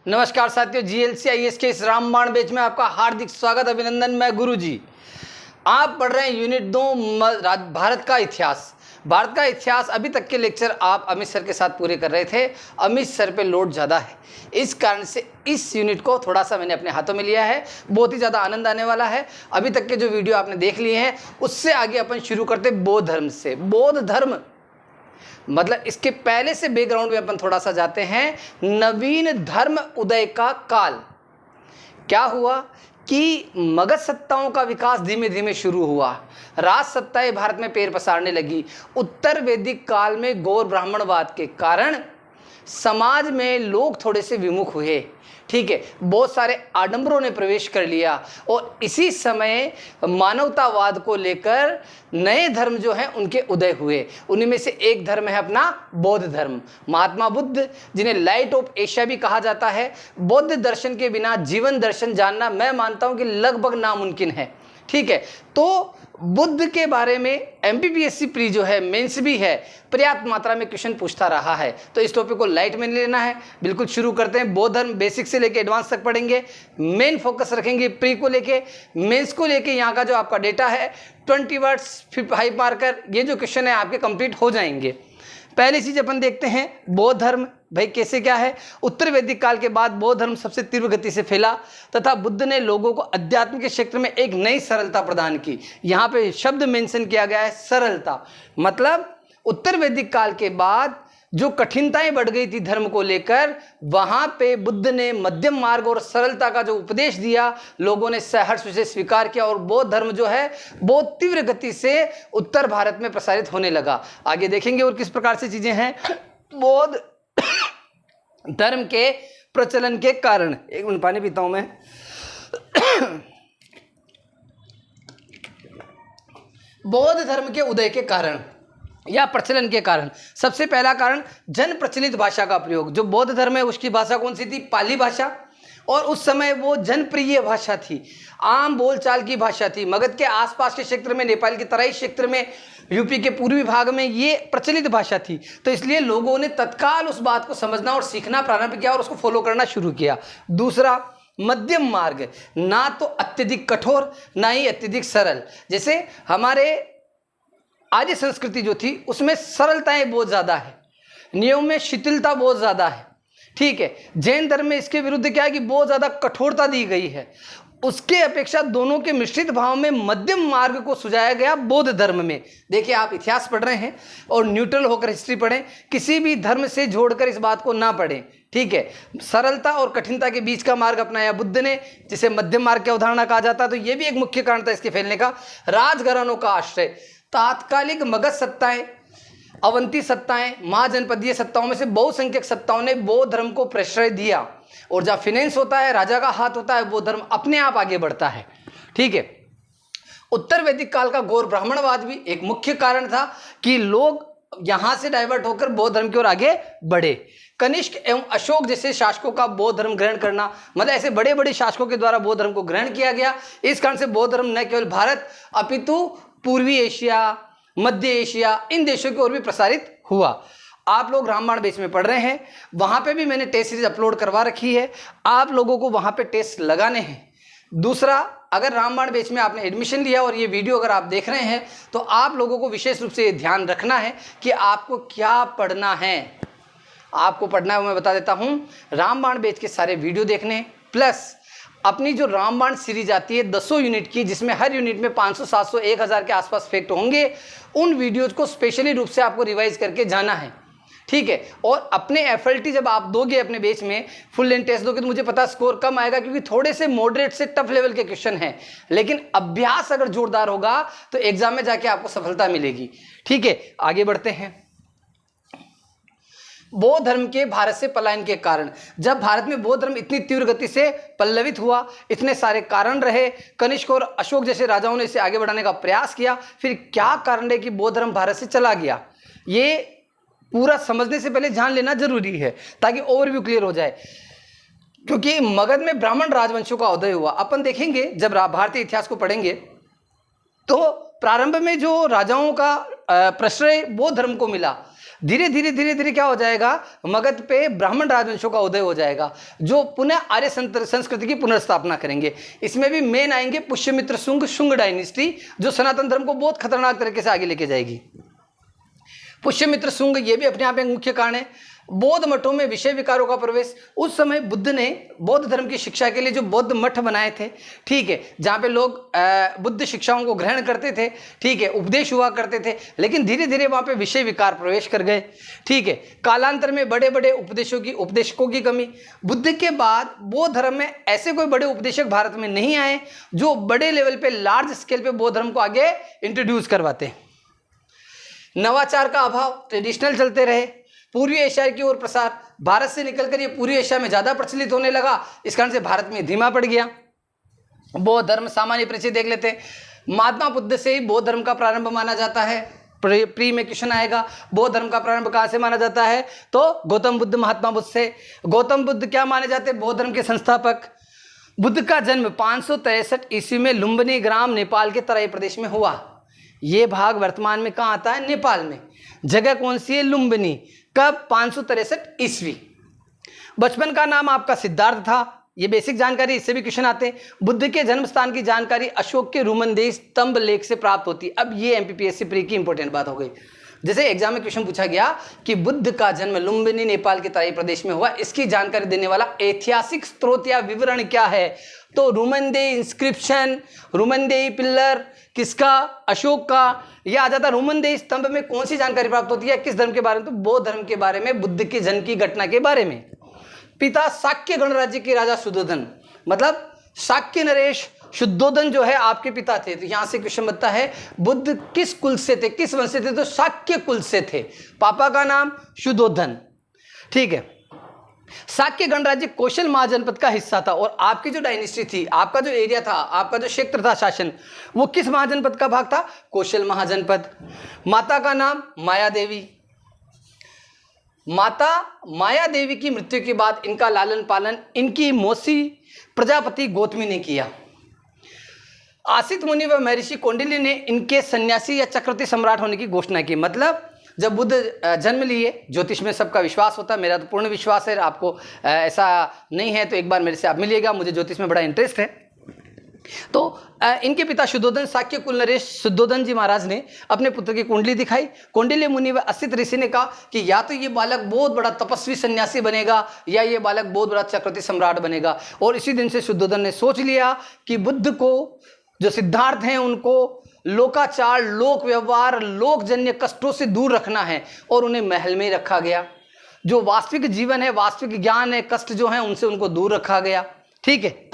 नमस्कार साथियों, GLC IAS के इस रामबाण बैच में आपका हार्दिक स्वागत अभिनंदन। मैं गुरु जी। आप पढ़ रहे हैं यूनिट 2 भारत का इतिहास। भारत का इतिहास अभी तक के लेक्चर आप अमित सर के साथ पूरे कर रहे थे। अमित सर पे लोड ज़्यादा है, इस कारण से इस यूनिट को थोड़ा सा मैंने अपने हाथों में लिया है। बहुत ही ज़्यादा आनंद आने वाला है। अभी तक के जो वीडियो आपने देख लिए हैं उससे आगे अपन शुरू करते बौद्ध धर्म से। बौद्ध धर्म मतलब इसके पहले से बैकग्राउंड में अपन थोड़ा सा जाते हैं। नवीन धर्म उदय का काल क्या हुआ कि मगध सत्ताओं का विकास धीमे धीमे शुरू हुआ। राज सत्ताएं भारत में पैर पसारने लगी। उत्तर वैदिक काल में गौर ब्राह्मणवाद के कारण समाज में लोग थोड़े से विमुख हुए। ठीक है, बहुत सारे आडंबरों ने प्रवेश कर लिया और इसी समय मानवतावाद को लेकर नए धर्म जो हैं उनके उदय हुए। उन्हीं में से एक धर्म है अपना बौद्ध धर्म। महात्मा बुद्ध, जिन्हें लाइट ऑफ एशिया भी कहा जाता है, बौद्ध दर्शन के बिना जीवन दर्शन जानना मैं मानता हूं कि लगभग नामुमकिन है। ठीक है, तो बुद्ध के बारे में एमपीपीएससी प्री जो है, मेंस भी है, पर्याप्त मात्रा में क्वेश्चन पूछता रहा है। तो इस टॉपिक को लाइट में नहीं लेना है। बिल्कुल शुरू करते हैं। बौद्ध धर्म बेसिक से लेके एडवांस तक पढ़ेंगे। मेन फोकस रखेंगे प्री को लेके, मेंस को लेके। यहाँ का जो आपका डेटा है 20 वर्ड्स 5 मार्कर, ये जो क्वेश्चन है आपके कंप्लीट हो जाएंगे। पहली चीज अपन देखते हैं बौद्ध धर्म भाई कैसे क्या है। उत्तर वैदिक काल के बाद बौद्ध धर्म सबसे तीव्र गति से फैला तथा बुद्ध ने लोगों को अध्यात्म के क्षेत्र में एक नई सरलता प्रदान की। यहाँ पे शब्द मेंशन किया गया है सरलता। मतलब उत्तर वैदिक काल के बाद जो कठिनताएं बढ़ गई थी धर्म को लेकर, वहां पे बुद्ध ने मध्यम मार्ग और सरलता का जो उपदेश दिया, लोगों ने सहर्ष से स्वीकार किया और बौद्ध धर्म जो है बहुत तीव्र गति से उत्तर भारत में प्रसारित होने लगा। आगे देखेंगे और किस प्रकार से चीजें हैं बौद्ध धर्म के प्रचलन के कारण। एक मिनट पानी पीता हूं मैं। बौद्ध धर्म के उदय के कारण या प्रचलन के कारण, सबसे पहला कारण जन प्रचलित भाषा का प्रयोग। जो बौद्ध धर्म है उसकी भाषा कौन सी थी? पाली भाषा। और उस समय वो जनप्रिय भाषा थी, आम बोलचाल की भाषा थी। मगध के आसपास के क्षेत्र में, नेपाल के तराई क्षेत्र में, यूपी के पूर्वी भाग में ये प्रचलित भाषा थी। तो इसलिए लोगों ने तत्काल उस बात को समझना और सीखना प्रारंभ किया और उसको फॉलो करना शुरू किया। दूसरा, मध्यम मार्ग, ना तो अत्यधिक कठोर ना ही अत्यधिक सरल। जैसे हमारे आर्य संस्कृति जो थी उसमें सरलताएं बहुत ज़्यादा है, नियम में शिथिलता बहुत ज़्यादा है। ठीक है, जैन धर्म में इसके विरुद्ध क्या है कि बहुत ज़्यादा कठोरता दी गई है। उसके अपेक्षा दोनों के मिश्रित भाव में मध्यम मार्ग को सुझाया गया बौद्ध धर्म में। देखिए, आप इतिहास पढ़ रहे हैं और न्यूट्रल होकर हिस्ट्री पढ़ें, किसी भी धर्म से जोड़कर इस बात को ना पढ़ें। ठीक है, सरलता और कठिनता के बीच का मार्ग अपनाया बुद्ध ने, जिसे मध्यम मार्ग की अवधारणा कहा जाता है। तो यह भी एक मुख्य कारण था इसके फैलने का। राजघरानों का आश्रय, तात्कालिक मगध सत्ताएं, अवंती सत्ताएं, महाजनपदीय सत्ताओं में से बहुसंख्यक सत्ताओं ने बौद्ध धर्म को प्रश्रय दिया। और जहां फाइनेंस होता है, राजा का हाथ होता है, वो धर्म अपने आप आगे बढ़ता है। ठीक है, उत्तर वैदिक काल का गौर ब्राह्मणवाद भी एक मुख्य कारण था कि लोग यहां से डाइवर्ट होकर बौद्ध धर्म की ओर आगे बढ़े। कनिष्क एवं अशोक जैसे शासकों का बौद्ध धर्म ग्रहण करना, मतलब ऐसे बड़े बड़े शासकों के द्वारा बौद्ध धर्म को ग्रहण किया गया। इस कारण से बौद्ध धर्म न केवल भारत अपितु पूर्वी एशिया, मध्य एशिया, इन देशों की ओर भी प्रसारित हुआ। आप लोग रामबाण बैच में पढ़ रहे हैं, वहां पे भी मैंने टेस्ट सीरीज अपलोड करवा रखी है। आप लोगों को वहां पे टेस्ट लगाने हैं। दूसरा, अगर रामबाण बैच में आपने एडमिशन लिया और ये वीडियो अगर आप देख रहे हैं तो आप लोगों को विशेष रूप से ये ध्यान रखना है कि आपको क्या पढ़ना है। आपको पढ़ना है वो मैं बता देता हूं। रामबाण बैच के सारे वीडियो देखने, प्लस अपनी जो रामबाण सीरीज आती है 10 यूनिट की, जिसमें हर यूनिट में 500, 700, 1000 के आसपास फैक्ट होंगे, उन वीडियोज को स्पेशली रूप से आपको रिवाइज करके जाना है। ठीक है, और अपने एफएलटी जब आप दोगे अपने बेच में, फुल लेंथ टेस्ट दोगे, तो मुझे पता स्कोर कम आएगा क्योंकि थोड़े से मॉडरेट से टफ लेवल के क्वेश्चन हैं। लेकिन अभ्यास अगर जोरदार होगा तो एग्जाम में जाके आपको सफलता मिलेगी। ठीक है, आगे बढ़ते हैं। बौद्ध धर्म के भारत से पलायन के कारण, जब भारत में बौद्ध धर्म इतनी तीव्र गति से पल्लवित हुआ, इतने सारे कारण रहे। कनिष्क और अशोक जैसे राजाओं ने इसे आगे बढ़ाने का प्रयास किया। फिर क्या कारण है कि बौद्ध धर्म भारत से चला गया, ये पूरा समझने से पहले जान लेना जरूरी है ताकि ओवरव्यू क्लियर हो जाए। क्योंकि मगध में ब्राह्मण राजवंशों का उदय हुआ। अपन देखेंगे जब भारतीय इतिहास को पढ़ेंगे तो प्रारंभ में जो राजाओं का प्रश्रय बौद्ध धर्म को मिला, धीरे धीरे धीरे धीरे क्या हो जाएगा, मगध पे ब्राह्मण राजवंशों का उदय हो जाएगा जो पुनः आर्य संस्कृति की पुनर्स्थापना करेंगे। इसमें भी मेन आएंगे पुष्यमित्र शुंग डायनेस्टी, जो सनातन धर्म को बहुत खतरनाक तरीके से आगे लेके जाएगी। पुष्यमित्र शुंग ये भी अपने आप एक मुख्य कारण है। बौद्ध मठों में विषय विकारों का प्रवेश, उस समय बुद्ध ने बौद्ध धर्म की शिक्षा के लिए जो बौद्ध मठ बनाए थे, ठीक है, जहाँ पे लोग बुद्ध शिक्षाओं को ग्रहण करते थे, ठीक है, उपदेश हुआ करते थे, लेकिन धीरे धीरे वहाँ पे विषय विकार प्रवेश कर गए, ठीक है। कालांतर में बड़े बड़े उपदेशकों की कमी, बुद्ध के बाद बौद्ध धर्म में ऐसे कोई बड़े उपदेशक भारत में नहीं आए जो बड़े लेवल पे, लार्ज स्केल पे बौद्ध धर्म को आगे इंट्रोड्यूस करवाते। नवाचार का अभाव, ट्रेडिशनल चलते रहे। पूर्वी एशिया की ओर प्रसार, भारत से निकलकर ये पूर्वी एशिया में ज़्यादा प्रचलित होने लगा, इस कारण से भारत में धीमा पड़ गया। बौद्ध धर्म सामान्य परिचय देख लेते हैं। महात्मा बुद्ध से ही बौद्ध धर्म का प्रारंभ माना जाता है। प्री में क्वेश्चन आएगा, बौद्ध धर्म का प्रारंभ कहाँ से माना जाता है, तो गौतम बुद्ध, महात्मा बुद्ध से। गौतम बुद्ध क्या माने जाते हैं, बौद्ध धर्म के संस्थापक। बुद्ध का जन्म 563 ईस्वी में लुम्बिनी ग्राम, नेपाल के तराई प्रदेश में हुआ। ये भाग वर्तमान में कहाँ आता है, नेपाल में। जगह कौन सी है, लुम्बिनी। कब, 563 ईस्वी। बचपन का नाम आपका सिद्धार्थ था, ये बेसिक जानकारी, इससे भी क्वेश्चन आते हैं। बुद्ध के जन्म स्थान की जानकारी अशोक के रुमनदेही स्तंभ लेख से प्राप्त होती है। अब ये एमपीपीएससी प्री की इंपॉर्टेंट बात हो गई। जैसे एग्जाम में क्वेश्चन पूछा गया कि बुद्ध का जन्म लुम्बिनी नेपाल के तराई प्रदेश में हुआ, इसकी जानकारी देने वाला ऐतिहासिक स्रोत या विवरण क्या है, तो रुमनदेही इंस्क्रिप्शन, रुमनदेही पिल्लर किसका, अशोक का। यह आ जाता रुमनदेही स्तंभ में कौन सी जानकारी प्राप्त होती है, किस धर्म के बारे में, तो बौद्ध धर्म के बारे में, बुद्ध के जन्म की घटना के बारे में। पिता शाक्य गणराज्य के राजा शुद्धोधन, मतलब शाक्य नरेश शुद्धोधन जो है आपके पिता थे। तो यहां से क्वेश्चन बनता है बुद्ध किस कुल से थे, किस वंश से थे, तो शाक्य कुल से थे। पापा का नाम शुद्धोधन, ठीक है। शाक्य गणराज्य कौशल महाजनपद का हिस्सा था, और आपकी जो डायनेस्टी थी, आपका जो एरिया था, आपका जो क्षेत्र था शासन, वो किस महाजनपद का भाग था, कौशल महाजनपद। माता का नाम माया देवी। माता माया देवी की मृत्यु के बाद इनका लालन पालन इनकी मौसी प्रजापति गौतमी ने किया। आसित मुनि व महर्षि कौंडिल्य ने इनके सन्यासी या चक्रवर्ती सम्राट होने की घोषणा की। मतलब जब बुद्ध जन्म लिए, ज्योतिष में सबका विश्वास होता है, मेरा तो पूर्ण विश्वास है, आपको ऐसा नहीं है तो एक बार मेरे से आप मिलिएगा, मुझे ज्योतिष में बड़ा इंटरेस्ट है। तो इनके पिता शुद्धोधन शाक्य कुल नरेश शुद्धोधन जी महाराज ने अपने पुत्र की कुंडली दिखाई। कौंडिल्य मुनि व असित ऋषि ने कहा कि या तो ये बालक बहुत बड़ा तपस्वी सन्यासी बनेगा, या ये बालक बहुत बड़ा चक्रवर्ती सम्राट बनेगा। और इसी दिन से शुद्धोधन ने सोच लिया कि बुद्ध को, जो सिद्धार्थ हैं, उनको लोकाचार, लोक व्यवहार, लोकजन्य कष्टों से दूर रखना है, और उन्हें महल में रखा गया। जो वास्तविक जीवन है, वास्तविक ज्ञान है, कष्ट जो है, उनसे उनको दूर रखा गया, ठीक है।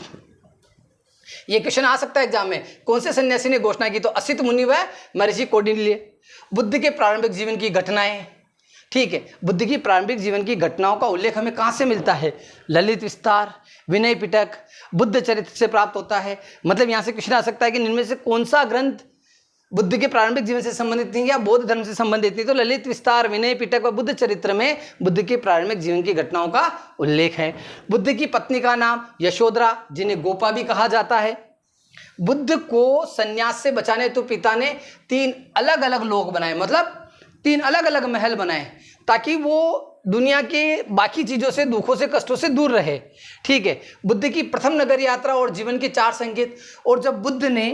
ये क्वेश्चन आ सकता है एग्जाम में, कौन से सन्यासी ने घोषणा की, तो असित मुनि व महर्षि कौंडिल्य। बुद्ध के प्रारंभिक जीवन की घटनाएं, ठीक है। बुद्ध की प्रारंभिक जीवन की घटनाओं का उल्लेख हमें कहाँ से मिलता है, ललित विस्तार, विनय पिटक, बुद्ध चरित्र से प्राप्त होता है। मतलब यहाँ से क्वेश्चन आ सकता है कि इनमें से कौन सा ग्रंथ बुद्ध के प्रारंभिक जीवन से संबंधित नहीं या बौद्ध धर्म से संबंधित नहीं, तो ललित विस्तार, विनय पिटक व बुद्ध चरित्र में बुद्ध के प्रारंभिक जीवन की घटनाओं का उल्लेख है। बुद्ध की पत्नी का नाम यशोधरा, जिन्हें गोपा भी कहा जाता है। बुद्ध को संन्यास से बचाने तो पिता ने 3 अलग अलग लोक बनाए, मतलब 3 अलग अलग महल बनाए, ताकि वो दुनिया के बाकी चीज़ों से, दुखों से, कष्टों से दूर रहे, ठीक है। बुद्ध की प्रथम नगर यात्रा और जीवन के 4 संकेत। और जब बुद्ध ने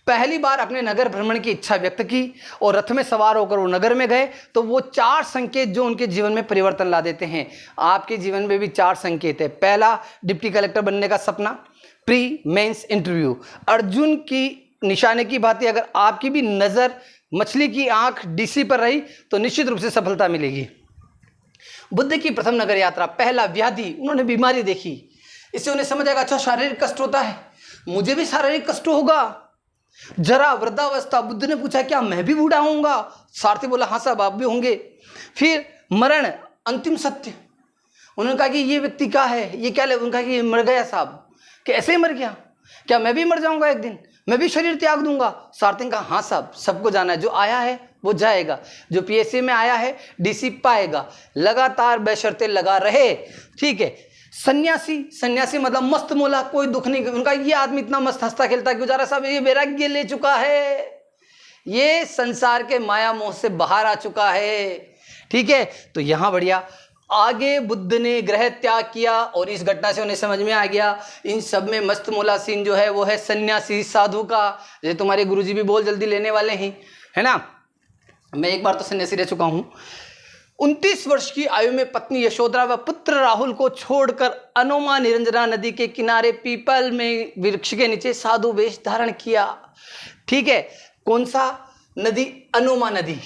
पहली बार अपने नगर भ्रमण की इच्छा व्यक्त की और रथ में सवार होकर वो नगर में गए, तो वो 4 संकेत जो उनके जीवन में परिवर्तन ला देते हैं। आपके जीवन में भी 4 संकेत है। पहला, डिप्टी कलेक्टर बनने का सपना, प्री मेंस इंटरव्यू। अर्जुन की निशाने की भांति अगर आपकी भी नज़र, मछली की आंख डीसी पर रही तो निश्चित रूप से सफलता मिलेगी। बुद्ध की प्रथम नगर यात्रा, पहला व्याधि, उन्होंने बीमारी देखी, इससे उन्हें समझ आएगा अच्छा शारीरिक कष्ट होता है, मुझे भी शारीरिक कष्ट होगा। जरा, वृद्धावस्था, बुद्ध ने पूछा क्या मैं भी बूढ़ा होऊंगा, सारथी बोला हाँ साहब आप भी होंगे। फिर मरण, अंतिम सत्य, उन्होंने कहा कि ये व्यक्ति क्या है, ये क्या, उन्होंने कहा कि ये मर गया साहब, कि ऐसे ही मर गया, क्या मैं भी मर जाऊंगा एक दिन, मैं भी शरीर त्याग दूंगा। सारथी ने कहा हाँ साहब सबको जाना है, जो आया है वो जाएगा, जो पीएससी में आया है डीसी पाएगा, लगातार बेशर्ते लगा रहे, ठीक है। सन्यासी, सन्यासी मतलब मस्त मोला, कोई दुख नहीं। उनका ये आदमी इतना मस्त हंसता खेलता क्यों जा रहा साहब, ये वैराग्य ले चुका है, ये संसार के माया मोह से बाहर आ चुका है, ठीक है, तो यहाँ बढ़िया। आगे बुद्ध ने ग्रह त्याग किया और इस घटना से उन्हें समझ में आ गया इन सब में मस्त मोला सीन जो है वो है सन्यासी साधु का। जैसे तुम्हारे गुरुजी भी बोल जल्दी लेने वाले हैं, है ना। मैं एक बार तो सन्यासी रह चुका हूँ। 29 वर्ष की आयु में पत्नी यशोधरा व पुत्र राहुल को छोड़कर अनुमा निरंजना नदी के किनारे पीपल में वृक्ष के नीचे साधु वेश धारण किया। ठीक है, कौन सा नदी? अनुमा नदी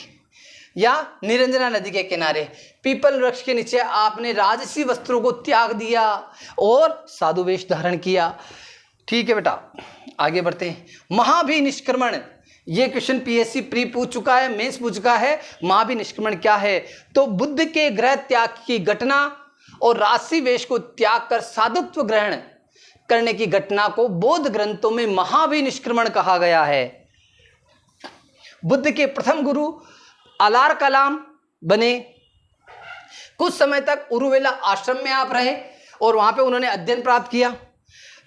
या निरंजना नदी के किनारे पीपल वृक्ष के नीचे आपने राजसी वस्त्रों को त्याग दिया और साधु वेश धारण किया। ठीक है बेटा, आगे बढ़ते हैं। महाभिनिष्क्रमण, ये क्वेश्चन पीएससी प्री पूछ चुका है, मेंस पूछ चुका है। महाभिनिष्क्रमण क्या है? तो बुद्ध के ग्रह त्याग की घटना और राजसी वेश को त्याग कर साधुत्व ग्रहण करने की घटना को बौद्ध ग्रंथों में महाभिनिष्क्रमण कहा गया है। बुद्ध के प्रथम गुरु अलार कलाम बने। कुछ समय तक उरुवेला आश्रम में आप रहे और वहां पे उन्होंने अध्ययन प्राप्त किया।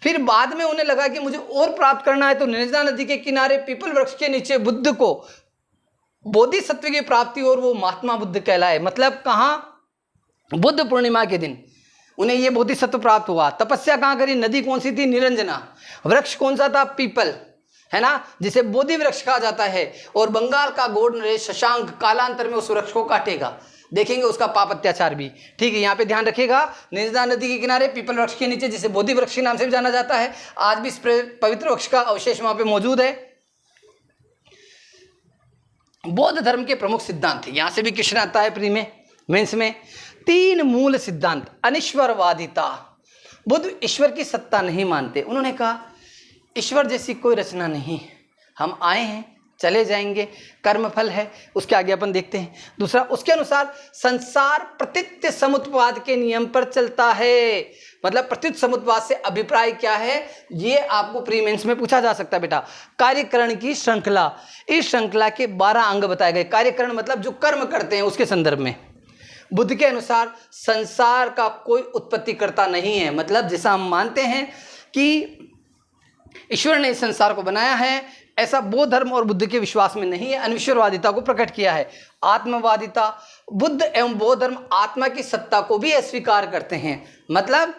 फिर बाद में उन्हें लगा कि मुझे और प्राप्त करना है, तो निरंजना नदी के किनारे पीपल वृक्ष के नीचे बुद्ध को बोधिसत्व की प्राप्ति और वो महात्मा बुद्ध कहलाए। मतलब कहाँ? बुद्ध पूर्णिमा के दिन उन्हें ये बोधिसत्व प्राप्त हुआ। तपस्या कहाँ करी? नदी कौन सी थी? निरंजना। वृक्ष कौन सा था? पीपल, है ना, जिसे बोधि वृक्ष कहा जाता है। और बंगाल का गौड़ नरेश शशांक कालांतर में उस वृक्ष को काटेगा, देखेंगे उसका पाप अत्याचार भी। ठीक है, यहाँ पे ध्यान रखिएगा। निरंजना नदी के किनारे पीपल वृक्ष के नीचे, जिसे बोधि वृक्ष के नाम से भी जाना जाता है, आज भी इस पवित्र वृक्ष का अवशेष वहां पे मौजूद है। बौद्ध धर्म के प्रमुख सिद्धांत, यहां से भी क्वेश्चन आता है प्री में, मेंस में। 3 मूल सिद्धांत। अनिश्वरवादिता, बुद्ध ईश्वर की सत्ता नहीं मानते। उन्होंने कहा ईश्वर जैसी कोई रचना नहीं, हम आए हैं चले जाएंगे, कर्मफल है, उसके आगे अपन देखते हैं। दूसरा, उसके अनुसार संसार प्रतीत समुत्पाद के नियम पर चलता है। मतलब प्रतीत समुत्पाद से अभिप्राय क्या है, ये आपको प्री मेंस में पूछा जा सकता है बेटा। कार्यकरण की श्रृंखला, इस श्रृंखला के 12 अंग बताए गए। कार्यकरण मतलब जो कर्म करते हैं उसके संदर्भ में। बुद्ध के अनुसार संसार का कोई उत्पत्तिकर्ता नहीं है। मतलब जैसा हम मानते हैं कि ईश्वर ने इस संसार को बनाया है, ऐसा बौद्ध धर्म और बुद्ध के विश्वास में नहीं है। अनिश्वरवादिता को प्रकट किया है। आत्मवादिता, बुद्ध एवं बौद्ध धर्म आत्मा की सत्ता को भी अस्वीकार करते हैं। मतलब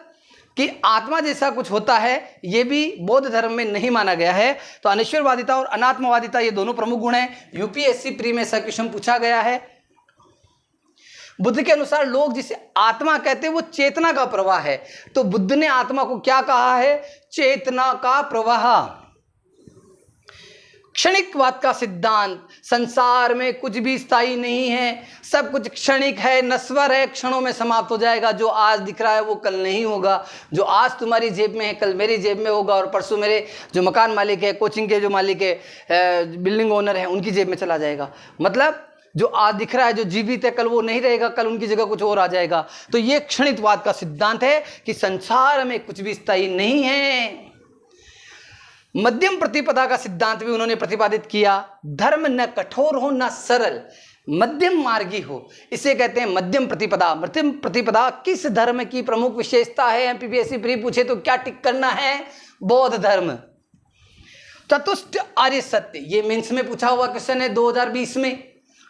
कि आत्मा जैसा कुछ होता है, ये भी बौद्ध धर्म में नहीं माना गया है। तो अनिश्वरवादिता और अनात्मवादिता ये दोनों प्रमुख गुण हैं। यूपीएससी प्री में ऐसा क्वेश्चन पूछा गया है। बुद्ध के अनुसार लोग जिसे आत्मा कहते हैं वो चेतना का प्रवाह है। तो बुद्ध ने आत्मा को क्या कहा है? चेतना का प्रवाह। क्षणिकवाद का सिद्धांत, संसार में कुछ भी स्थायी नहीं है, सब कुछ क्षणिक है, नश्वर है, क्षणों में समाप्त हो जाएगा। जो आज दिख रहा है वो कल नहीं होगा। जो आज तुम्हारी जेब में है कल मेरी जेब में होगा, और परसों मेरे जो मकान मालिक है, कोचिंग के जो मालिक है, बिल्डिंग ओनर है, उनकी जेब में चला जाएगा। मतलब जो आज दिख रहा है, जो जीवित है, कल वो नहीं रहेगा, कल उनकी जगह कुछ और आ जाएगा। तो ये क्षणिकवाद का सिद्धांत है कि संसार में कुछ भी स्थायी नहीं है। मध्यम प्रतिपदा का सिद्धांत भी उन्होंने प्रतिपादित किया। धर्म न कठोर हो न सरल, मध्यम मार्गी हो, इसे कहते हैं मध्यम प्रतिपदा। मध्यम प्रतिपदा किस धर्म की प्रमुख विशेषता है? एमपीपीएससी प्री पूछे तो क्या टिक करना है? बौद्ध धर्म। चतुष्ट आर्य सत्य, ये मेंस में पूछा हुआ क्वेश्चन है 2020 में।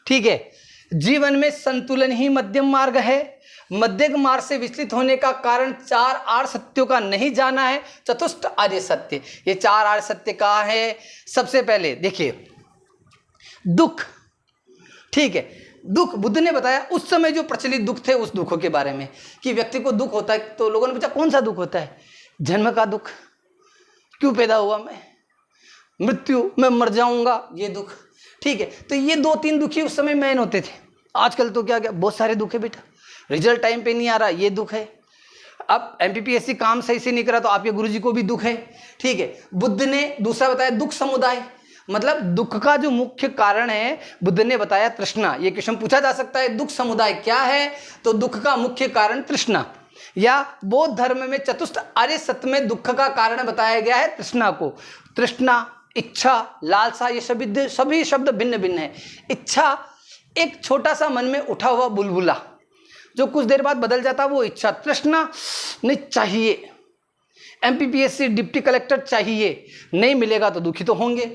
ठीक है, जीवन में संतुलन ही मध्यम मार्ग है। मध्यम मार्ग से विचलित होने का कारण 4 आर्य सत्यों का नहीं जाना है। चतुष्ट आर्य सत्य, ये 4 आर्य सत्य कहाँ है? सबसे पहले देखिए दुख। ठीक है, दुख बुद्ध ने बताया उस समय जो प्रचलित दुख थे उस दुखों के बारे में, कि व्यक्ति को दुख होता है। तो लोगों ने पूछा कौन सा दुख होता है? जन्म का दुख, क्यों पैदा हुआ मैं, मृत्यु, मैं मर जाऊंगा, ये दुख। ठीक है, तो ये 2-3 दुख ही उस समय मेन होते थे। आजकल तो क्या क्या बहुत सारे दुख है बेटा। रिजल्ट टाइम पे नहीं आ रहा, ये दुख है। अब एमपीपीएससी काम सही से नहीं करा तो आपके गुरुजी को भी दुख है। ठीक है, बुद्ध ने दूसरा बताया दुख समुदाय, मतलब दुख का जो मुख्य कारण है बुद्ध ने बताया तृष्णा। ये क्वेश्चन पूछा जा सकता है, दुख समुदाय क्या है? तो दुख का मुख्य कारण तृष्णा। या बौद्ध धर्म में चतुष्ट आर्य सत्य में दुख का कारण बताया गया है तृष्णा को। तृष्णा, इच्छा, लालसा, ये सभी शब्द भिन्न भिन्न है। इच्छा एक छोटा सा मन में उठा हुआ बुलबुला जो कुछ देर बाद बदल जाता, वो इच्छा। तृष्णा नहीं चाहिए, एमपीपीएससी डिप्टी कलेक्टर चाहिए, नहीं मिलेगा तो दुखी तो होंगे।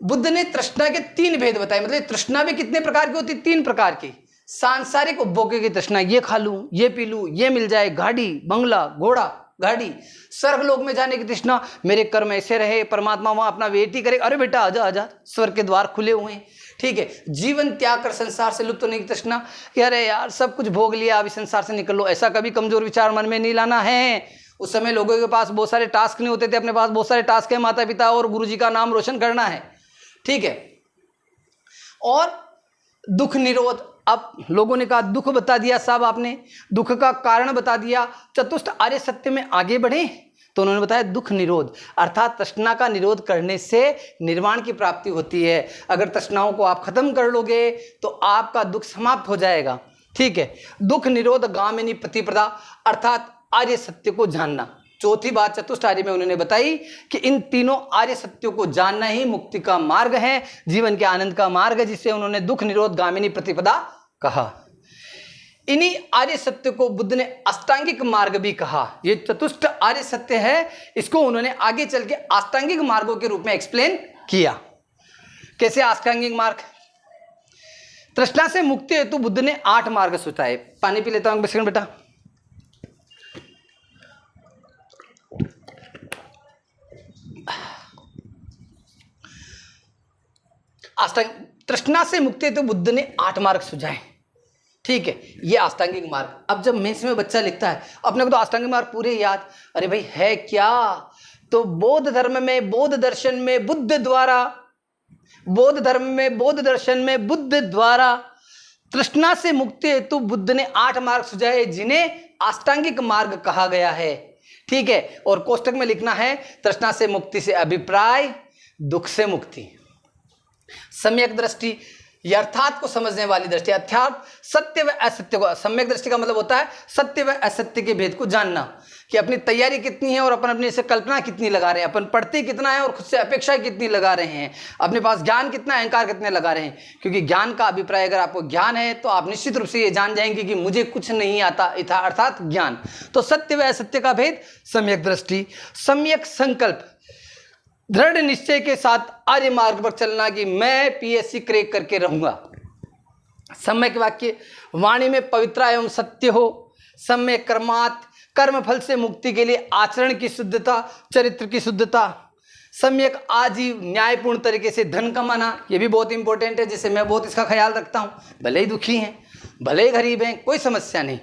बुद्ध ने तृष्णा के 3 भेद बताए। मतलब तृष्णा भी कितने प्रकार की होती? 3 प्रकार की। सांसारिक उपभोग की तृष्णा, ये खा लूं, ये पी लूं, ये मिल जाए, गाड़ी बंगला घोड़ा गाड़ी, स्वर्गलोक में जाने की तृष्णा, मेरे कर्म ऐसे रहे, परमात्मा वहां अपना वेट ही करे, अरे बेटा आजा आजा, स्वर्ग के द्वार खुले हुए हैं। ठीक है, जीवन त्याग कर संसार से लुप्त होने की तृष्णा कि अरे यार सब कुछ भोग लिया, अभी संसार से निकल लो। ऐसा कभी कमजोर विचार मन में नहीं लाना है। उस समय लोगों के पास बहुत सारे टास्क नहीं होते थे, अपने पास बहुत सारे टास्क है, माता पिता और गुरु जी का नाम रोशन करना है। ठीक है, और दुख निरोध, अब लोगों ने कहा दुख बता दिया साहब आपने, दुख का कारण बता दिया, चतुष्ट आर्य सत्य में आगे बढ़े, तो उन्होंने बताया दुख निरोध, अर्थात तृष्णा का निरोध करने से निर्वाण की प्राप्ति होती है। अगर तृष्णाओं को आप खत्म कर लोगे तो आपका दुख समाप्त हो जाएगा। ठीक है, दुख निरोध गामिनी प्रतिपदा, अर्थात आर्य सत्य को जानना। चौथी बात चतुष्ट आर्य में उन्होंने बताई कि इन तीनों आर्य सत्यों को जानना ही मुक्ति का मार्ग है, जीवन के आनंद का मार्ग है, जिसे उन्होंने दुख निरोध गामिनी प्रतिपदा कहा। इन्हीं आर्य सत्य को बुद्ध ने अष्टांगिक मार्ग भी कहा। ये चतुष्ट आर्य सत्य है, इसको उन्होंने आगे चल के अष्टांगिक मार्गों के रूप में एक्सप्लेन किया। कैसे अष्टांगिक मार्ग? तृष्णा से मुक्ति हेतु बुद्ध ने 8 मार्ग सुझाए। पानी पी लेता हूं एक सेकंड बेटा। तृष्णा से मुक्ति हेतु बुद्ध ने 8 मार्ग सुझाए। ठीक है, ये अष्टांगिक मार्ग। अब जब मेंस में बच्चा लिखता है, अपने को तो अष्टांगिक मार्ग पूरे याद, अरे भाई है क्या? तो बौद्ध धर्म में, बौद्ध दर्शन में बुद्ध द्वारा, बौद्ध धर्म में, बौद्ध दर्शन में बुद्ध द्वारा तृष्णा से मुक्ति हेतु बुद्ध ने 8 मार्ग सुझाए, जिन्हें अष्टांगिक मार्ग कहा गया है। ठीक है, और कोष्टक में लिखना है तृष्णा से मुक्ति से अभिप्राय, दुख से मुक्ति, सम्यक दृष्टि, यथार्थ को समझने वाली दृष्टि, अर्थात सत्य व असत्य को। सम्यक दृष्टि का मतलब होता है सत्य व असत्य के भेद को जानना, कि अपनी तैयारी कितनी है और अपन अपने से कल्पना कितनी लगा रहे हैं, अपन पढ़ते कितना है और खुद से अपेक्षा कितनी लगा रहे हैं, अपने पास ज्ञान कितना, अहंकार कितने लगा रहे हैं। क्योंकि ज्ञान का अभिप्राय, अगर आपको ज्ञान है तो आप निश्चित रूप से ये जान जाएंगे कि मुझे कुछ नहीं आता, अर्थात ज्ञान। तो सत्य व असत्य का भेद, सम्यक दृष्टि, सम्यक संकल्प, दृढ़ निश्चय के साथ आर्य मार्ग पर चलना कि मैं पीएससी क्रैक करके रहूंगा। सम्यक वाक्य, वाणी में पवित्रता एवं सत्य हो। सम्यक कर्मात्, कर्म फल से मुक्ति के लिए आचरण की शुद्धता, चरित्र की शुद्धता। सम्यक आजीव, न्यायपूर्ण तरीके से धन कमाना, ये भी बहुत इंपॉर्टेंट है, जिसे मैं बहुत इसका ख्याल रखता हूँ। भले ही दुखी हैं, भले ही गरीब हैं, कोई समस्या नहीं।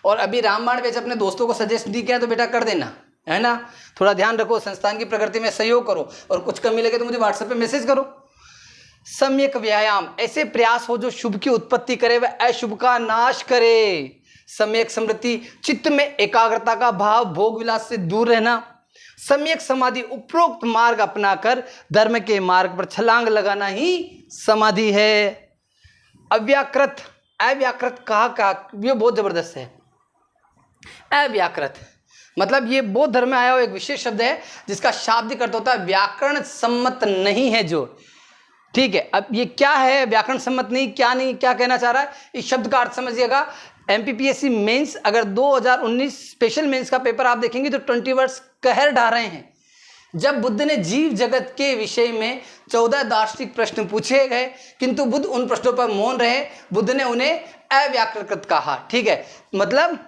और अभी रामबाण पेज अपने दोस्तों को सजेस्ट नहीं किया तो बेटा कर देना, है ना। थोड़ा ध्यान रखो, संस्थान की प्रगति में सहयोग करो, और कुछ कमी लगे तो मुझे व्हाट्सएप पे मैसेज करो। सम्यक व्यायाम, ऐसे प्रयास हो जो शुभ की उत्पत्ति करे व अशुभ का नाश करे। सम्यक स्मृति, चित्त में एकाग्रता का भाव, भोग विलास से दूर रहना। सम्यक समाधि, उपरोक्त मार्ग अपनाकर धर्म के मार्ग पर छलांग लगाना ही समाधि है। अव्याकृत, अव्याकृत कहा, ये बहुत जबरदस्त है। अव्याकृत मतलब ये बौद्ध धर्म में आया हुआ एक विशेष शब्द है, जिसका शाब्दिक अर्थ होता है व्याकरण सम्मत नहीं है जो। ठीक है, अब ये क्या है व्याकरण सम्मत नहीं, क्या कहना चाह रहा है, इस शब्द का अर्थ समझिएगा। एमपीपीएससी मेंस, अगर 2019 स्पेशल मेंस का पेपर आप देखेंगे तो 20 वर्ड्स कहर ढा रहे हैं। जब बुद्ध ने जीव जगत के विषय में 14 दार्शनिक प्रश्न पूछे गए, किंतु बुद्ध उन प्रश्नों पर मौन रहे, बुद्ध ने उन्हें अव्याकृत कहा। ठीक है, मतलब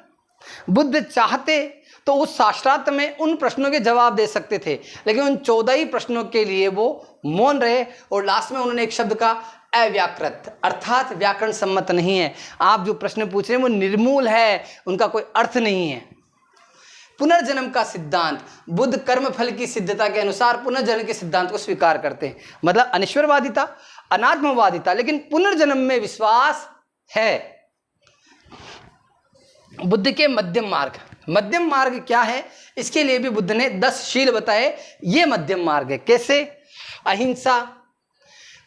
बुद्ध चाहते तो उस शास्त्रार्थ में उन प्रश्नों के जवाब दे सकते थे, लेकिन उन 14 ही प्रश्नों के लिए वो मौन रहे, और लास्ट में उन्होंने एक शब्द का अव्याकृत, अर्थात व्याकरण सम्मत नहीं है। आप जो प्रश्न पूछ रहे हैं वो निर्मूल है, उनका कोई अर्थ नहीं है। पुनर्जन्म का सिद्धांत, बुद्ध कर्म फल की सिद्धता के अनुसार पुनर्जन्म के सिद्धांत को स्वीकार करते हैं, मतलब अनिश्वरवादिता, अनात्मवादिता, लेकिन पुनर्जन्म में विश्वास है। बुद्ध के मध्यम मार्ग, मध्यम मार्ग क्या है, इसके लिए भी बुद्ध ने 10 शील बताए। ये मध्यम मार्ग है। कैसे? अहिंसा,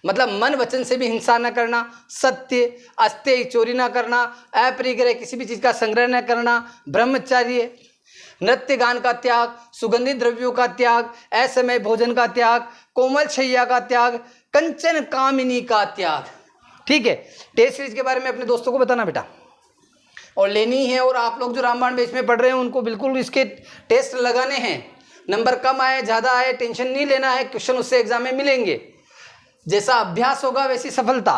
मतलब मन वचन से भी हिंसा न करना, सत्य, अस्तेय, चोरी न करना, अपरिग्रह, किसी भी चीज का संग्रह न करना, ब्रह्मचर्य, नृत्य गान का त्याग, सुगंधित द्रव्यों का त्याग, असमय भोजन का त्याग, कोमल शैया का त्याग, कंचन कामिनी का त्याग। ठीक है, टेस्ट सीरीज के बारे में अपने दोस्तों को बताना बेटा, और लेनी है। और आप लोग जो रामबाण बेच में पढ़ रहे हैं उनको बिल्कुल इसके टेस्ट लगाने हैं। नंबर कम आए ज़्यादा आए टेंशन नहीं लेना है, क्वेश्चन उससे एग्जाम में मिलेंगे। जैसा अभ्यास होगा वैसी सफलता।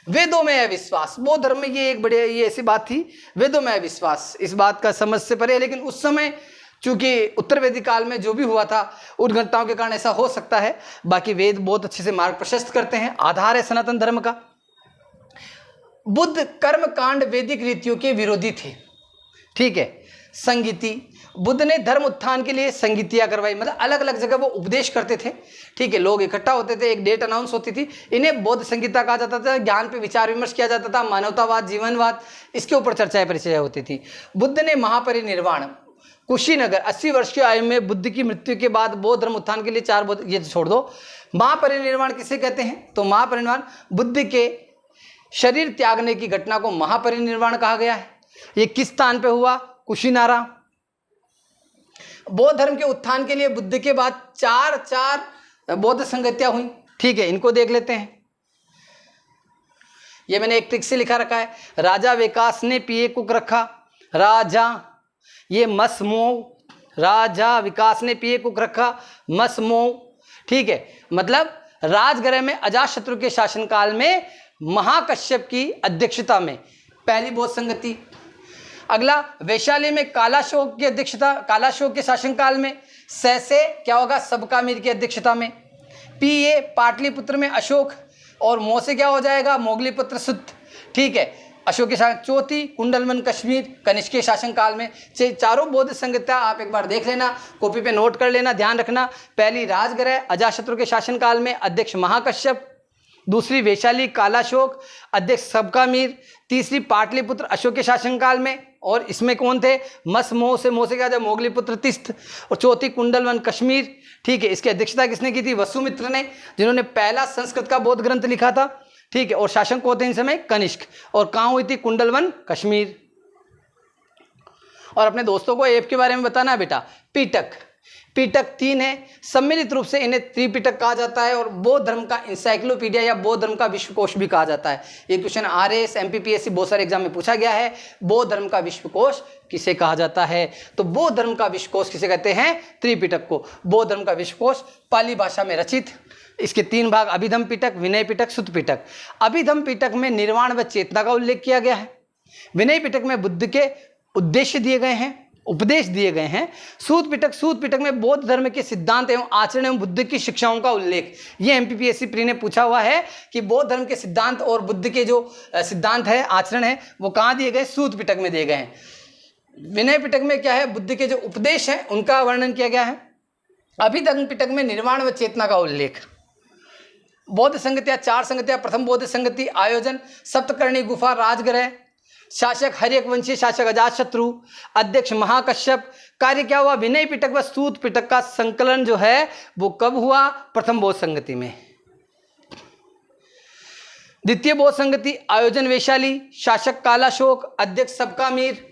वेदों में अविश्वास, बौद्ध धर्म में ये एक बड़े ये ऐसी बात थी, वेदों में अविश्वास, इस बात का समझ से परे। लेकिन उस समय चूंकि उत्तर वैदिक काल में जो भी हुआ था उन घटनाओं के कारण ऐसा हो सकता है। बाकी वेद बहुत अच्छे से मार्ग प्रशस्त करते हैं, आधार है सनातन धर्म का। बुद्ध कर्म कांड वैदिक रीतियों के विरोधी थे, ठीक है। संगीति, बुद्ध ने धर्म उत्थान के लिए संगीतियाँ करवाई, मतलब अलग अलग जगह वो उपदेश करते थे, ठीक है। लोग इकट्ठा होते थे, एक डेट अनाउंस होती थी, इन्हें बौद्ध संगीता कहा जाता था। ज्ञान पे विचार विमर्श किया जाता था, मानवतावाद, जीवनवाद, इसके ऊपर चर्चाएं परिचय होती थी। बुद्ध ने महापरिनिर्वाण, कुशीनगर, 80 वर्ष की आयु में बुद्ध की मृत्यु के बाद बौद्ध धर्म उत्थान के लिए 4 बौद्ध, ये छोड़ दो। महापरिनिर्वाण किसे कहते हैं? तो महापरिनिर्वाण बुद्ध के शरीर त्यागने की घटना को महापरिनिर्वाण कहा गया है। ये किस स्थान पे हुआ? कुशीनारा। बौद्ध धर्म के उत्थान के लिए बुद्ध के बाद 4 बौद्ध संगतियां हुई, ठीक है। इनको देख लेते हैं, ये मैंने एक ट्रिक से लिखा रखा है। राजा विकास ने पिए कुक रखा, राजा, ये मसमो, राजा विकास ने पिए कुक रखा, मसमो, ठीक है। मतलब राजगृह में अजातशत्रु के शासनकाल में महाकश्यप की अध्यक्षता में पहली बौद्ध संगति। अगला, वैशाली में कालाशोक की अध्यक्षता, कालाशोक के शासनकाल में सैसे क्या होगा? सबकामीर की अध्यक्षता में। पीए पाटलिपुत्र में अशोक, और मो से क्या हो जाएगा? मोगलीपुत्र सुत, ठीक है। अशोक के शासन। चौथी कुंडलवन कश्मीर, कनिष्क के शासनकाल में। चारों बौद्ध संगतियां आप एक बार देख लेना, कॉपी पे नोट कर लेना, ध्यान रखना। पहली राजगृह अजातशत्रु के शासनकाल में, अध्यक्ष महाकश्यप। दूसरी वैशाली कालाशोक, अध्यक्ष सबकामीर। तीसरी पाटलिपुत्र अशोक के शासनकाल में, और इसमें कौन थे? मो से क्या था? मोगलीपुत्र तिस्त। और चौथी कुंडलवन कश्मीर, ठीक है। इसकी अध्यक्षता किसने की थी? वसुमित्र ने, जिन्होंने पहला संस्कृत का बौद्ध ग्रंथ लिखा था, ठीक है। और शासक कौन थे इन समय? कनिष्क। और कहाँ हुई थी? कुंडलवन कश्मीर। और अपने दोस्तों को ऐप के बारे में बताना है बेटा। पीटक, पीटक 3 है, सम्मिलित रूप से इन्हें त्रिपिटक कहा जाता है, और बौद्ध धर्म का इंसाइक्लोपीडिया या बौद्ध धर्म का विश्वकोश भी कहा जाता है। ये क्वेश्चन आरएएस, एमपीपीएससी बहुत सारे एग्जाम में पूछा गया है। बौद्ध धर्म का विश्वकोश किसे कहा जाता है? तो बौद्ध धर्म का विश्वकोश किसे कहते हैं? त्रिपिटक को। बौद्ध धर्म का विश्वकोश पाली भाषा में रचित, इसके 3 भाग, अभिधम पिटक, विनय पिटक, सुत्त पिटक। अभिधम पिटक में निर्वाण व चेतना का उल्लेख किया गया है। विनय पिटक में बुद्ध के उद्देश्य दिए गए हैं, उपदेश दिए गए हैं। सूत पिटक में बौद्ध धर्म के सिद्धांत एवं आचरण एवं बुद्ध की शिक्षाओं का उल्लेख। ये एमपीपीएससी प्री ने पूछा हुआ है कि बौद्ध धर्म के सिद्धांत और बुद्ध के जो सिद्धांत है, आचरण है, वो कहाँ दिए गए? सूत पिटक में दिए गए हैं। विनय पिटक में क्या है? बुद्ध के जो उपदेश हैं उनका वर्णन किया गया है। अभिधम्म पिटक में निर्वाण व चेतना का उल्लेख। बौद्ध संगतियां 4 संगतियां। प्रथम बौद्ध संगति, आयोजन सप्तकर्णी गुफा, राजगृह, शासक हर्यक वंशी, शासक अजातशत्रु, अध्यक्ष महाकश्यप। कार्य क्या हुआ? विनय पिटक व सूत पिटक का संकलन जो है वो कब हुआ? प्रथम बौद्ध संगति में। द्वितीय बौद्ध संगति, आयोजन वैशाली, शासक कालाशोक, अध्यक्ष सबकामीर।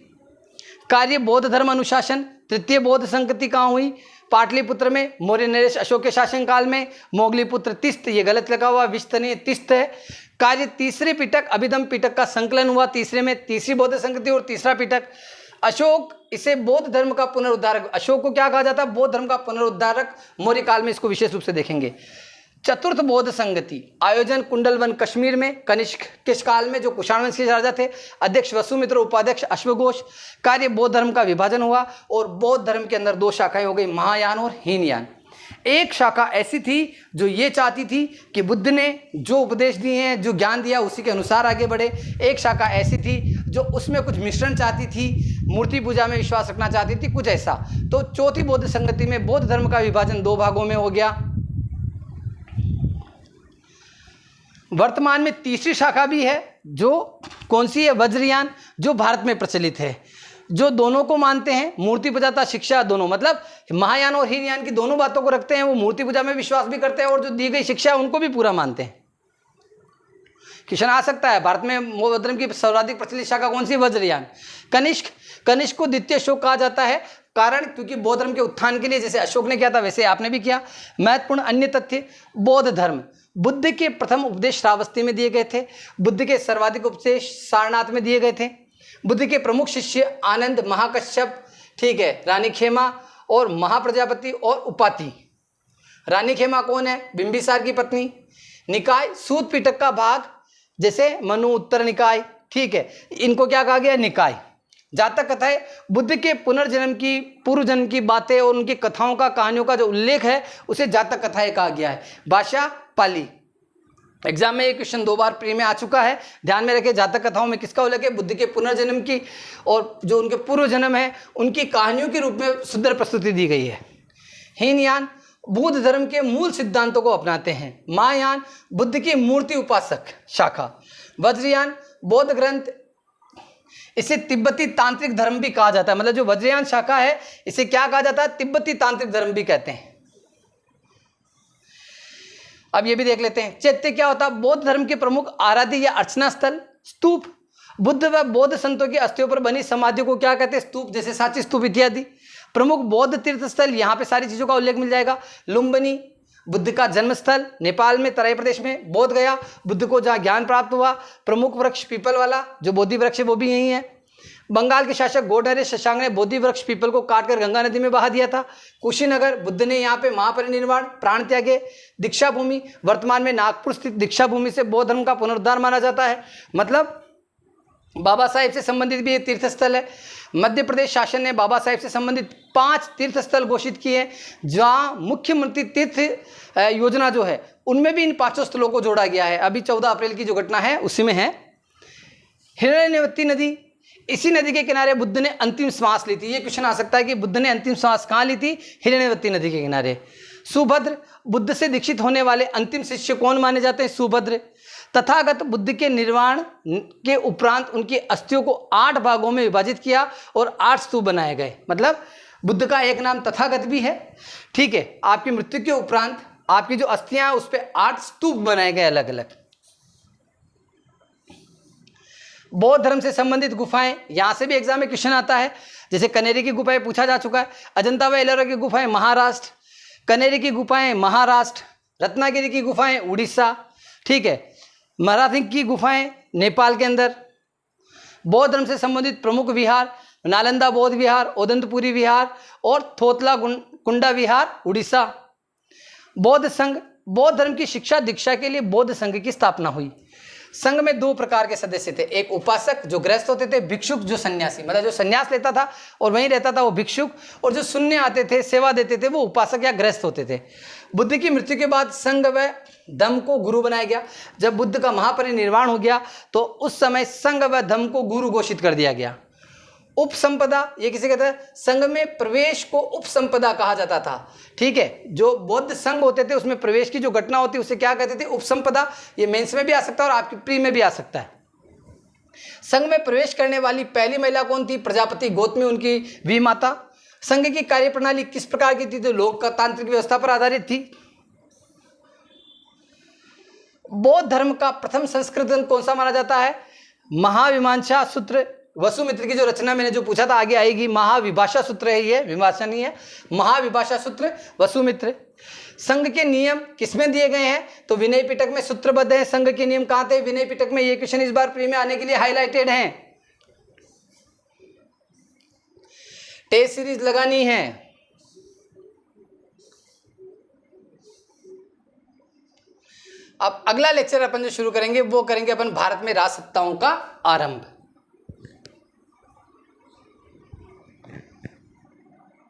कार्य बौद्ध धर्म अनुशासन। तृतीय बौद्ध संगति कहाँ हुई? पाटलिपुत्र में, मौर्य नरेश अशोक के शासनकाल में। मोगलीपुत्र तिस्त, ये गलत लगा हुआ, विस्तनीय तिस्त है। कार्य तीसरे पिटक, अभिधम्म पिटक का संकलन हुआ तीसरे में, तीसरी बौद्ध संगति और तीसरा पिटक। अशोक इसे बौद्ध धर्म का पुनरुद्धारक, अशोक को क्या कहा जाता है? बौद्ध धर्म का पुनरुद्धारक। मौर्य काल में इसको विशेष रूप से देखेंगे। चतुर्थ बौद्ध संगति, आयोजन कुंडलवन कश्मीर में, कनिष्क के काल में, जो कुषाण वंश के राजा थे। अध्यक्ष वसुमित्र, उपाध्यक्ष अश्वघोष। कार्य बौद्ध धर्म का विभाजन हुआ और बौद्ध धर्म के अंदर 2 शाखाएं हो गई, महायान और हीनयान। एक शाखा ऐसी थी जो ये चाहती थी कि बुद्ध ने जो उपदेश दिए हैं, जो ज्ञान दिया, उसी के अनुसार आगे बढ़े। एक शाखा ऐसी थी जो उसमें कुछ मिश्रण चाहती थी, मूर्ति पूजा में विश्वास रखना चाहती थी, कुछ ऐसा। तो चौथी बौद्ध संगति में बौद्ध धर्म का विभाजन 2 भागों में हो गया। वर्तमान में तीसरी शाखा भी है, जो कौन सी है? वज्रयान, जो भारत में प्रचलित है, जो दोनों को मानते हैं, मूर्ति पूजा तथा शिक्षा दोनों, मतलब महायान और हीनयान की दोनों बातों को रखते हैं। वो मूर्ति पूजा में विश्वास भी करते हैं और जो दी गई शिक्षा है उनको भी पूरा मानते हैं। क्वेश्चन आ सकता है, भारत में बौद्ध धर्म की सर्वाधिक प्रचलित शाखा कौन सी? वज्रयान। कनिष्क, कनिष्क को द्वितीय अशोक कहा जाता है, कारण क्योंकि बौद्ध धर्म के उत्थान के लिए जैसे अशोक ने किया था वैसे आपने भी किया। महत्वपूर्ण अन्य तथ्य, बौद्ध धर्म, बुद्ध के प्रथम उपदेश श्रावस्ती में दिए गए थे। बुद्ध के सर्वाधिक उपदेश सारनाथ में दिए गए थे। बुद्ध के प्रमुख शिष्य आनंद, महाकश्यप, ठीक है, रानी खेमा और महाप्रजापति और उपाति। रानी खेमा कौन है? बिंबिसार की पत्नी। निकाय, सूत पिटक का भाग जैसे मनु, उत्तर निकाय, ठीक है, इनको क्या कहा गया, निकाय। जातक कथाएं बुद्ध के पुनर्जन्म की, पूर्व जन्म की बातें और उनकी कथाओं का, कहानियों का जो उल्लेख है उसे जातक कथाएं कहा गया है। भाषा पाली। एग्जाम में ये क्वेश्चन 2 बार प्री में आ चुका है, ध्यान में रखें। जातक कथाओं में किसका उल्लेख है, बुद्ध के पुनर्जन्म की और जो उनके पूर्व जन्म है उनकी कहानियों के रूप में सुंदर प्रस्तुति दी गई है। हीनयान बौद्ध धर्म के मूल सिद्धांतों को अपनाते हैं। महायान बुद्ध की मूर्ति उपासक शाखा। वज्रयान बौद्ध ग्रंथ, इसे तिब्बती तांत्रिक धर्म भी कहा जाता है, मतलब जो वज्रयान शाखा है इसे क्या कहा जाता है, तिब्बती तांत्रिक धर्म भी कहते हैं। अब ये भी देख लेते हैं, चैत्य क्या होता है, बौद्ध धर्म के प्रमुख आराध्य या अर्चना स्थल। स्तूप बुद्ध व बौद्ध संतों की अस्थियों पर बनी समाधियों को क्या कहते हैं, स्तूप, जैसे सांची स्तूप इत्यादि। प्रमुख बौद्ध तीर्थ स्थल, यहाँ पे सारी चीजों का उल्लेख मिल जाएगा। लुम्बिनी बुद्ध का जन्म स्थल, नेपाल में तराई प्रदेश में। बोध गया बुद्ध को जहाँ ज्ञान प्राप्त हुआ। प्रमुख वृक्ष पीपल वाला, जो बोधि वृक्ष है वो भी यही है। बंगाल के शासक गोडरे शशांक ने बोधि वृक्ष पीपल को काटकर गंगा नदी में बहा दिया था। कुशीनगर बुद्ध ने यहाँ पे महापरिनिर्वाण, प्राण त्यागे। दीक्षा भूमि वर्तमान में नागपुर स्थित दीक्षा भूमि से बौद्ध धर्म का पुनरुद्धार माना जाता है, मतलब बाबा साहेब से संबंधित भी ये तीर्थ स्थल है। मध्य प्रदेश शासन ने बाबा साहेब से संबंधित 5 तीर्थ स्थल घोषित किए हैं, जहाँ मुख्यमंत्री तीर्थ योजना जो है उनमें भी इन 5 स्थलों को जोड़ा गया है। अभी 14 अप्रैल की जो घटना है उसी में है। हिरण्यवती नदी, इसी नदी के किनारे बुद्ध ने अंतिम श्वास ली थी। ये क्वेश्चन आ सकता है कि बुद्ध ने अंतिम श्वास कहाँ ली थी, हिरण्यवती नदी के किनारे। सुभद्र बुद्ध से दीक्षित होने वाले अंतिम शिष्य कौन माने जाते हैं, सुभद्र। तथागत बुद्ध के निर्वाण के उपरांत उनकी अस्थियों को 8 भागों में विभाजित किया और 8 स्तूप बनाए गए, मतलब बुद्ध का एक नाम तथागत भी है, ठीक है। आपकी मृत्यु के उपरांत आपकी जो अस्थियां हैं उस पर 8 स्तूप बनाए गए अलग अलग। बौद्ध धर्म से संबंधित गुफाएं, यहां से भी एग्जाम में क्वेश्चन आता है, जैसे कनेरी की गुफाएं पूछा जा चुका है। अजंता व एलोरा की गुफाएं महाराष्ट्र, कनेरी की गुफाएं महाराष्ट्र, रत्नागिरी की गुफाएं उड़ीसा, ठीक है। मराठी की गुफाएं नेपाल के अंदर। बौद्ध धर्म से संबंधित प्रमुख विहार, नालंदा बौद्ध विहार, ओदंतपुरी विहार और थोतला कुंडा विहार उड़ीसा। बौद्ध संघ, बौद्ध धर्म की शिक्षा दीक्षा के लिए बौद्ध संघ की स्थापना हुई। संघ में 2 प्रकार के सदस्य थे, एक उपासक जो गृहस्थ होते थे, भिक्षुक जो सन्यासी, मतलब जो सन्यास लेता था और वहीं रहता था वो भिक्षुक, और जो शून्य आते थे सेवा देते थे वो उपासक या गृहस्थ होते थे। बुद्ध की मृत्यु के बाद संघ व धम्म को गुरु बनाया गया। जब बुद्ध का महापरिनिर्वाण हो गया तो उस समय संघ व धम्म को गुरु घोषित कर दिया गया। उपसंपदा, ये किसे कहते हैं, संघ में प्रवेश को उपसंपदा कहा जाता था, ठीक है। जो बौद्ध संघ होते थे उसमें प्रवेश की जो घटना होती है उसे क्या कहते थे, उपसंपदा। ये मेंस में भी आ सकता है और आपकी प्री में भी आ सकता है। संघ में प्रवेश करने वाली पहली महिला कौन थी, प्रजापति गौतमी, उनकी वी माता। संघ की कार्यप्रणाली किस प्रकार की थी, तो लोकतांत्रिक व्यवस्था पर आधारित थी। बौद्ध धर्म का प्रथम संस्कृत ग्रंथ कौन सा माना जाता है, महाविमांसा सूत्र। वसुमित्र की जो रचना मैंने जो पूछा था आगे आएगी, महाविभाषा सूत्र है, ये विभाषा नहीं है, महाविभाषा सूत्र वसुमित्र। संघ के नियम किसमें दिए गए हैं, तो विनय पिटक में सूत्रबद्ध है। संघ के नियम कहाँ थे, विनय पिटक में। ये क्वेश्चन इस बार प्री में आने के लिए हाईलाइटेड है, टेस्ट सीरीज लगानी है। अब अगला लेक्चर अपन जो शुरू करेंगे वो करेंगे अपन भारत में राजसत्ताओं का आरंभ।